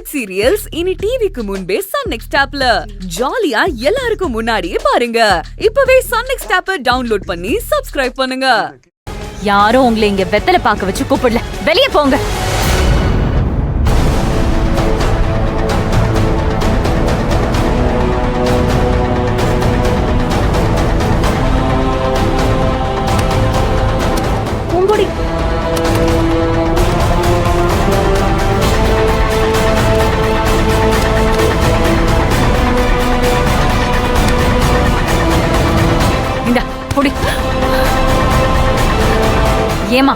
Web serials இனி டிவிக்கு முன்பே சன் நெக்ஸ்ட் ஆப்ல ஜாலியா எல்லாருக்கும் முன்னாடியே பாருங்க. இப்பவே சன் நெக்ஸ்ட் ஆப்பை டவுன்லோட் பண்ணி சப்ஸ்கிரைப் பண்ணுங்க. யாரும் உங்களை இங்க வெத்தலை பாக்க வச்சு கூப்பிடல, வெளியே போங்க. ஏமா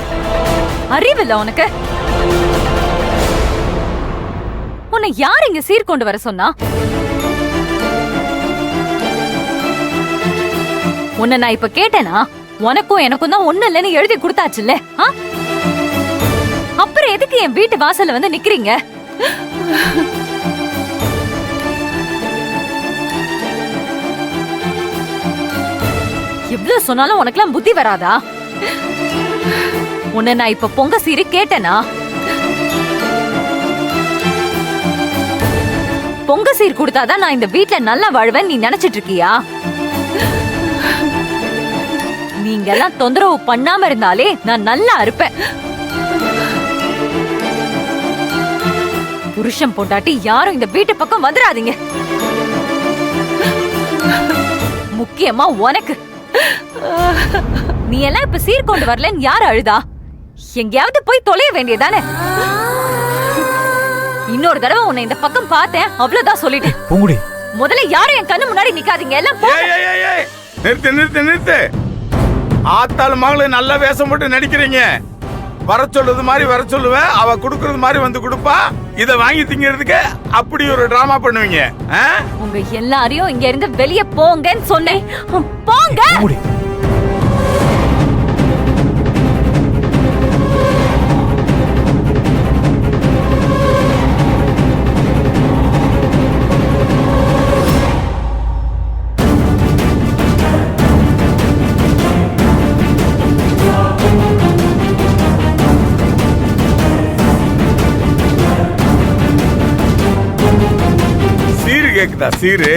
அறிவில்ல உனக்கு? உன்னை யார் இங்க சீர்கொண்டு வர சொன்னா? உன்னை நான் இப்ப கேட்டேனா? உனக்கும் எனக்கும் தான் ஒண்ணு இல்லைன்னு எழுதி கொடுத்தாச்சுல்ல. அப்புறம் எதுக்கு என் வீட்டு வாசல்ல வந்து நிக்கிறீங்க? எவ்வளவு சொன்னாலும் உனக்கெல்லாம் புத்தி வராதா? உன்னை நான் இப்ப பொங்க சீரு கேட்டேனா? பொங்க சீர் கொடுத்தாதான் நான் இந்த வீட்ல நல்லா வாழ்வேன் நீ நினைச்சிட்டு இருக்கியா? நீங்க எல்லாம் தொந்தரவு பண்ணாம இருந்தாலே நான் நல்லா இருப்பேன். புருஷன் பொண்டாட்டி யாரும் இந்த வீட்டு பக்கம் வந்துடாதீங்க. முக்கியமா உனக்கு. நீ எல்லாம் இப்ப சீர்கொண்டு வரலன்னு யார் அழுதா? எங்கேயாவது போய் தொலைய வேண்டியதானே? இன்னொரு தடவை உன்னை இந்த பக்கம் பார்த்தேன், அவ்வளவுதான் சொல்லிட்டேன். பூங்குடி, முதல்ல யாரும் என் கண்ணு முன்னாடி நிக்காதீங்க. எல்லாம் நிறுத்து. ஆத்தாள் மகளை நல்ல வேஷம் போட்டு நடிக்கிறீங்க. வர சொல்றது மாதிரி வர சொல்லுவேன், அவ குடுக்கறது மாதிரி வந்து கொடுப்பா. இத வாங்கி திங்கிறதுக்கு அப்படி ஒரு டிராமா பண்ணுவீங்க. உங்க எல்லாரையும் இங்க இருந்து வெளியே போங்கன்னு சொன்னேன். போங்க. கேக்குதா சீரு?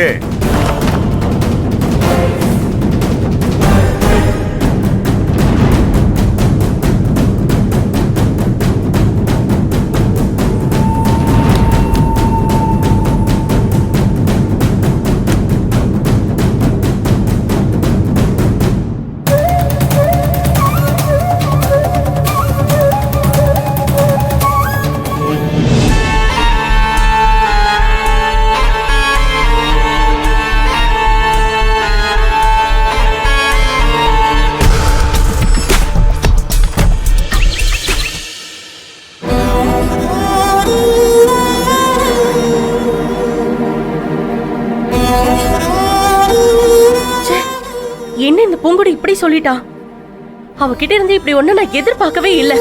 என்ன இந்த பூங்குடி இப்படி சொல்லிட்டா? அவகிட்ட இருந்து இப்படி ஒண்ணு நான் எதிர்பார்க்கவே இல்ல.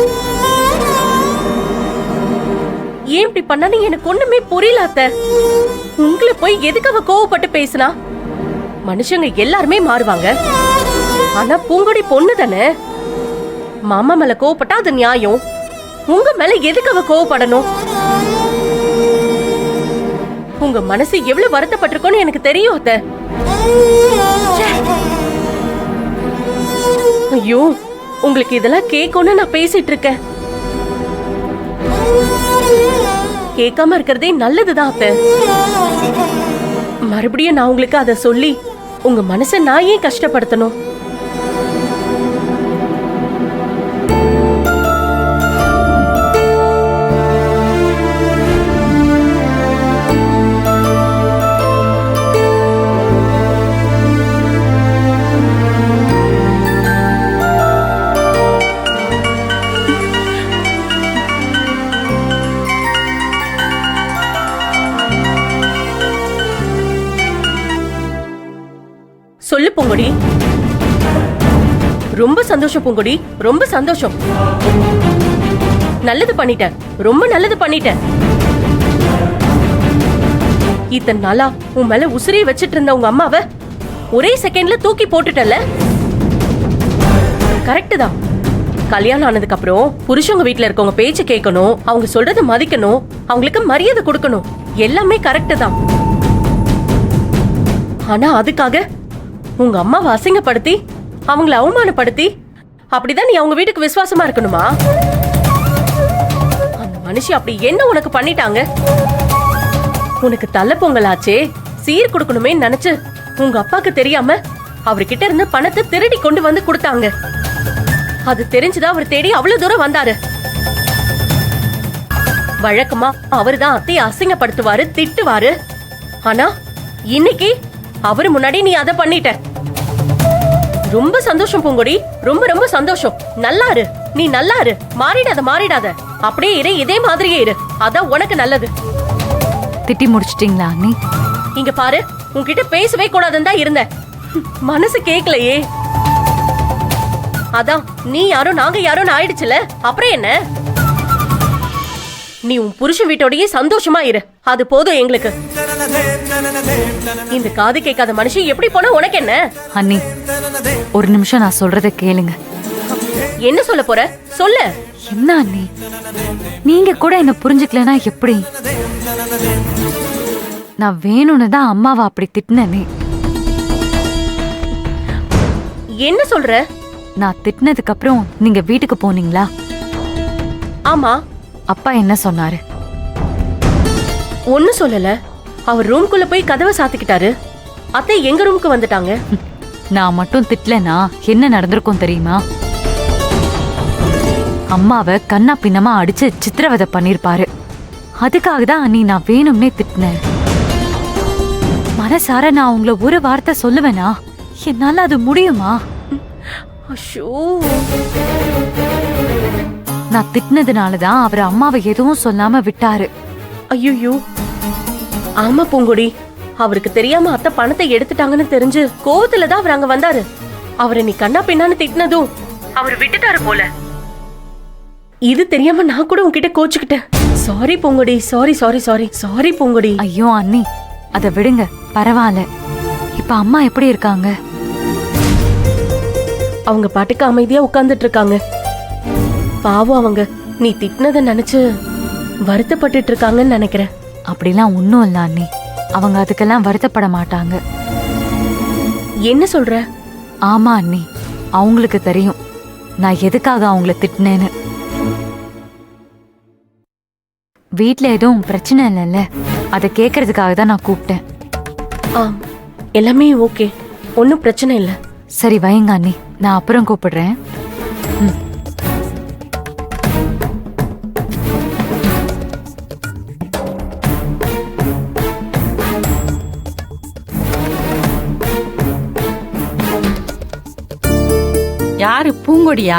ஏன் இப்படி பண்ணானு எனக்கு ஒண்ணுமே புரியல அத்தை. உங்களை போய் எதுக்கு அவ கோவப்பட்டு பேசினா? மனுஷங்க எல்லாருமே மாறுவாங்க, ஆனா பூங்குடி பொண்ணு தானே. மாமா மேல கோவப்பட்டா அது நியாயம். உங்க மேல எதுக்கு அவ கோவப்படணும்? உங்க மனசு எவ்வளவு வருத்தப்பட்டிருக்கோன்னு எனக்கு தெரியும் அத்தை. ஐயோ, உங்களுக்கு இதெல்லாம் கேட்கணும்னு நான் பேசிட்டு இருக்கேன். கேட்காம இருக்கிறதே நல்லதுதான் அத்தை. மறுபடியும் நான் உங்களுக்கு அதை சொல்லி உங்க மனசை நான் ஏன் கஷ்டப்படுத்தணும்? சொல்லு பூங்குடி. ரொம்ப சந்தோஷம் பூங்குடி, ரொம்ப சந்தோஷம். நல்லது பண்ணிட்ட, ரொம்ப நல்லது பண்ணிட்ட. இத்தனை நாளா உன் மேல உசிரியை வச்சிட்டு இருந்த உங்க அம்மாவை ஒரே செகண்ட்ல தூக்கி போட்டுட்டல. கரெக்ட் தான். கல்யாணம் ஆனதுக்கு அப்புறம் புருஷங்க வீட்ல இருக்கவங்க பேச்ச கேட்கணும், அவங்க சொல்றத மதிக்கணும், அவங்களுக்கு மரியாதை கொடுக்கணும், எல்லாமே கரெக்ட் தான். ஆனா அதுக்காக உங்க அம்மாவை அசிங்கப்படுத்தி அவங்கள அவமானப்படுத்தி அப்படிதான் நீ அவங்க வீட்டுக்கு விசுவாசமா இருக்கணுமா? அந்த மனுஷி அப்படி என்ன உனக்கு பண்ணிட்டாங்க? உனக்கு தள்ள பொங்கலாச்சே, சீர் கொடுக்கணுமே நினைச்சு உங்க அப்பாக்கு தெரியாம அவர்கிட்ட இருந்து பணத்தை திருடி கொண்டு வந்து கொடுத்தாங்க. அது தெரிஞ்சுதான் அவர் தேடி அவ்வளவு தூரம் வந்தாரு. வழக்கமா அவர்தான் அத்தையை அசிங்கப்படுத்துவாரு, திட்டுவாரு. ஆனா இன்னைக்கு அவரு முன்னாடி நீ அதை பண்ணிட்ட. ரொம்ப சந்தோஷம் பூங்கொடி, ரொம்ப ரொம்ப சந்தோஷம். நல்லா இரு, நீ நல்லா இரு, மாறிடாத மாறிடாத, அப்படியே இரு, இதே மாதிரியே இரு, அதான் உனக்கு நல்லது. திட்டி முடிச்சிட்டீங்களா அண்ணி? இங்க பாரு, உன்கிட்ட பேசவே கூடாதுன்னு தான் இருந்தேன், மனசு கேக்கலையே. அதான் நீ யாரோ நாங்க யாரோன்னு ஆயிடுச்சுல, அப்புறம் என்ன? நீ உன் புருஷன் வீட்டோடயே சந்தோஷமா இரு, அது போதும் எங்களுக்கு. இந்த காது கேட்காத மனுஷன் எப்படி போனா உனக்கு என்ன? அண்ணி ஒரு நிமிஷம் நான் சொல்றத கேளுங்க. என்ன சொல்ல போற சொல்லு. என்ன அண்ணி, நீங்க கூட என்ன புரிஞ்சுக்கலனா எப்படி? நான் வேணும்னு தான் அம்மாவை அப்படி திட்டினே. என்ன சொல்ற? நான் திட்டினதுக்கு அப்புறம் நீங்க வீட்டுக்கு போனீங்களா? ஆமா. அப்பா என்ன சொன்னாரு? ஒண்ணு சொல்லல. அவர் ரூம்குள்ள போய் கதவை சாத்திக்கிட்டாரு. அத்தை எங்க ரூமுக்கு வந்துட்டாங்க. நான் மட்டும் திட்டலனா என்ன நடந்திருக்கும் தெரியுமா? அம்மாவை கண்ணா பின்னமா அடிச்சு சித்திரவதை பண்ணிருப்பாரு. அதுக்காக தான் அண்ணி நான் வேணும்னே திட்டினேன். மனசார நான் உங்களை ஒரு வார்த்தை சொல்லுவேனா? என்னால அது முடியுமா? அஷோ, நான் திட்டினதுனாலதான் அவர் அம்மாவை எதுவும் சொல்லாம விட்டாரு. ஐயோ, ஆமா பூங்கொடி, அவருக்கு தெரியாம அத்தை பணத்தை எடுத்துட்டாங்கன்னு தெரிஞ்சு கோவத்துலதான் அவர் அங்க வந்தாரு. அவரை நீ கண்ணா பின்னான்னு திட்டினதும் அவர் விட்டுட்டாரு போல. இது தெரியாம நான் கூட உன்கிட்ட கோச்சுக்கிட்டேன். சாரி பூங்கொடி, சாரி சாரி சாரி சாரி பூங்கொடி. ஐயோ அண்ணி, அத விடுங்க, பரவாயில்ல. இப்ப அம்மா எப்படி இருக்காங்க? அவங்க பாட்டுக்கு அமைதியா உட்கார்ந்துட்டு இருக்காங்க. பாவம், அவங்க நீ திட்டினத நினைச்சு வருத்தப்பட்டுட்டு இருக்காங்கன்னு நினைக்கிறேன். அப்படிலாம் ஒண்ணும் இல்ல அண்ணி, அவங்க அதுக்கெல்லாம் வருத்தப்பட மாட்டாங்க. என்ன சொல்ற? ஆமா அண்ணி, அவங்களுக்கு தெரியும் நான் எதுக்காக அவங்கள திட்டினேன்னு. வீட்ல எதுவும் பிரச்சனை இல்லைல்ல, அதை கேட்கறதுக்காக தான் நான் கூப்பிட்டேன். எல்லாமே ஓகே, ஒன்னும் பிரச்சனை இல்ல. சரி வைங்க அண்ணி, நான் அப்புறம் கூப்பிடுறேன். யாரு பூங்கொடியா?